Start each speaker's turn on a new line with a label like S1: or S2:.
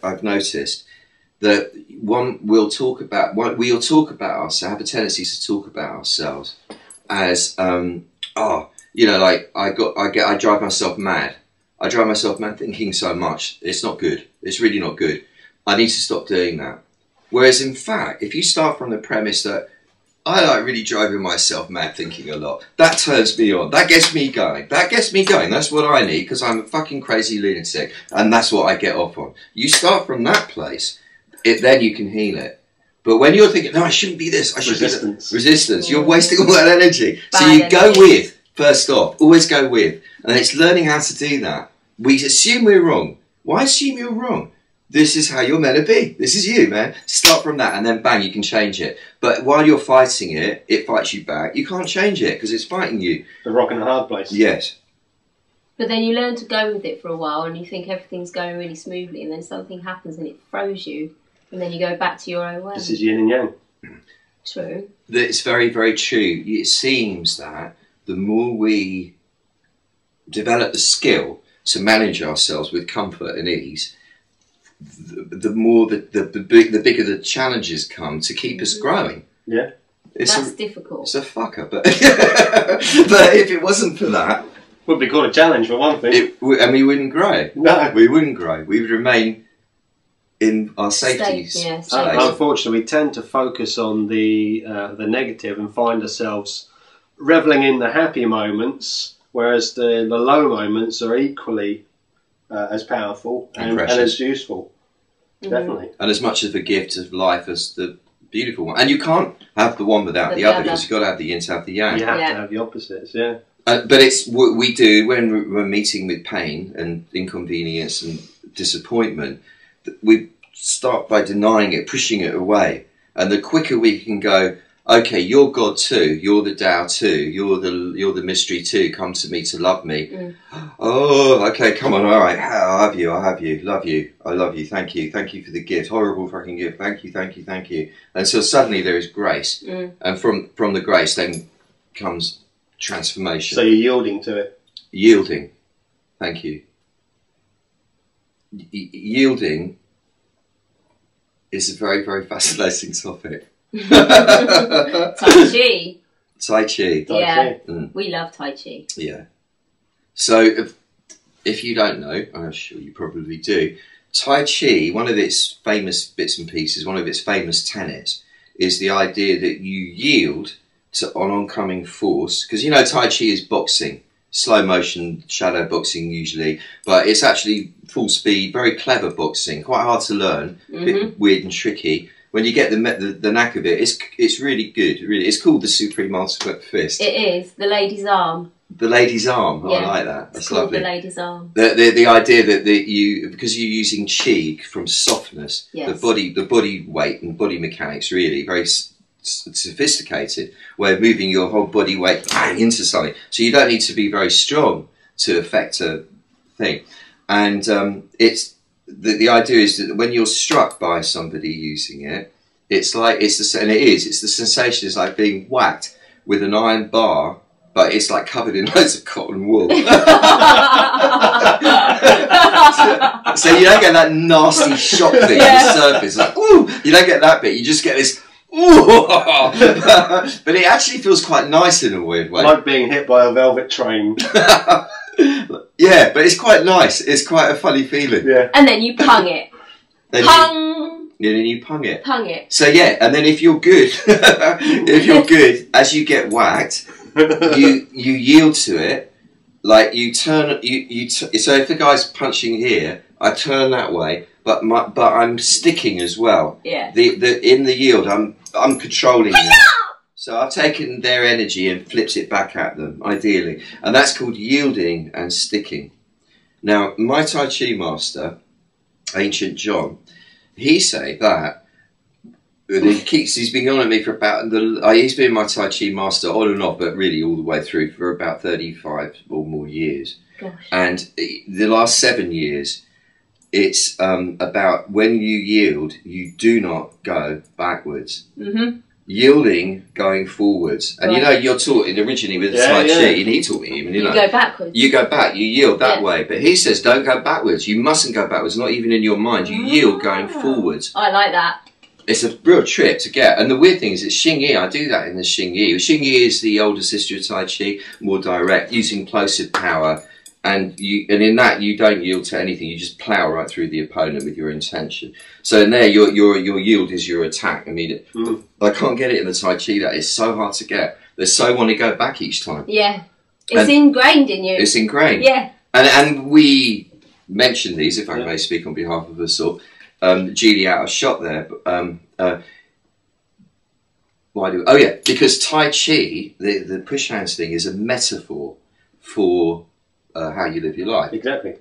S1: I've noticed that we'll talk about ourselves, have a tendency to talk about ourselves as you know, like I drive myself mad. I drive myself mad thinking so much. It's not good. It's really not good. I need to stop doing that. Whereas in fact, if you start from the premise that I like really driving myself mad thinking a lot, that turns me on. That gets me going. That gets me going. That's what I need, because I'm a fucking crazy lunatic, and that's what I get off on. You start from that place, then you can heal it. But when you're thinking, no, I shouldn't be this, I should be that. Resistance. You're wasting all that energy. So you go with, first off, always go with. And it's learning how to do that. We assume we're wrong. Why assume you're wrong? This is how you're meant to be. This is you, man. Start from that, and then bang, you can change it. But while you're fighting it, it fights you back. You can't change it because it's fighting you.
S2: The rock and a hard place.
S1: Yes.
S3: But then you learn to go with it for a while, and you think everything's going really smoothly, and then something happens and it throws you, and then you go back to your own way.
S2: This is yin and yang.
S3: True.
S1: It's very, very true. It seems that the more we develop the skill to manage ourselves with comfort and ease, the more the bigger the challenges come to keep us growing.
S2: Yeah,
S3: that's difficult.
S1: It's a fucker, but but if it wasn't for that,
S2: would be called a challenge for one thing.
S1: And we wouldn't grow.
S2: No,
S1: we wouldn't grow. We would remain in our safety.
S2: Unfortunately, we tend to focus on the negative and find ourselves reveling in the happy moments, whereas the low moments are equally as powerful and as useful. Definitely. And
S1: as much of a gift of life as the beautiful one. And you can't have the one without the other, because you've got to have the yin to have the yang.
S2: You have to have the opposites, yeah.
S1: But it's what we do when we're meeting with pain and inconvenience and disappointment. We start by denying it, pushing it away. And the quicker we can go, okay, you're God too, you're the Tao too, you're the mystery too, come to me to love me. Oh, okay, come on, all right, I have you, love you, I love you, thank you for the gift, horrible fucking gift, thank you. And so suddenly there is grace, and from the grace then comes transformation.
S2: So you're yielding to it.
S1: Yielding, thank you. Yielding is a very, very fascinating topic.
S3: Tai Chi.
S1: Tai Chi.
S3: Yeah, we love Tai Chi.
S1: Yeah. So, if you don't know, I'm sure you probably do, Tai Chi, one of its famous bits and pieces, one of its famous tenets, is the idea that you yield to an oncoming force. Because, you know, Tai Chi is boxing. Slow motion, shadow boxing usually, but it's actually full speed, very clever boxing, quite hard to learn, a bit weird and tricky. When you get the knack of it, it's really good. Really, it's called the Supreme Ultimate Fist.
S3: It is the lady's arm.
S1: The lady's arm. Yeah, I like that. That's lovely.
S3: The lady's arm.
S1: The idea that because you're using chi from softness,
S3: yes.
S1: the body weight and body mechanics really very sophisticated way of moving your whole body weight bang into something. So you don't need to be very strong to affect a thing. And it's the idea is that when you're struck by somebody using it, it's the sensation is like being whacked with an iron bar, but it's like covered in loads of cotton wool. So you don't get that nasty shock thing on the surface. Like, ooh, you don't get that bit. You just get this. Ooh, but it actually feels quite nice in a weird way.
S2: Like being hit by a velvet train.
S1: Yeah, but it's quite nice. It's quite a funny feeling.
S2: Yeah.
S3: And then you pung it. Pung!
S1: Yeah, then you pung it.
S3: Pung it.
S1: So yeah, and then if you're good, as you get whacked, you yield to it. Like you turn, so if the guy's punching here, I turn that way, but I'm sticking as well.
S3: Yeah.
S1: In the yield, I'm controlling them. So I've taken their energy and flipped it back at them, ideally. And that's called yielding and sticking. Now, my Tai Chi master, Ancient John, he say that, he's been on at me for about, he's been my Tai Chi master on and off, but really all the way through for about 35 or more years.
S3: Gosh.
S1: And the last 7 years, it's about when you yield, you do not go backwards. yielding, going forwards. And you know, you're taught it originally with the Tai Chi, and he taught me even, you know.
S3: go backwards.
S1: You go back, you yield that way. But he says, don't go backwards. You mustn't go backwards, not even in your mind. You yield going forwards.
S3: I like that.
S1: It's a real trip to get. And the weird thing is, it's Xing Yi. I do that in the Xing Yi. Xing Yi is the older sister of Tai Chi, more direct, using plosive power. And in that, you don't yield to anything. You just plough right through the opponent with your intention. So in there, your yield is your attack. I mean, I can't get it in the Tai Chi. That is so hard to get. They so want to go back each time.
S3: Yeah, it's ingrained in you.
S1: It's ingrained.
S3: Yeah.
S1: And we mentioned these, if I may speak on behalf of us all. Geely out of shot there. But, why do? Oh yeah, because Tai Chi, the push hands thing, is a metaphor for how you live your life.
S2: Exactly.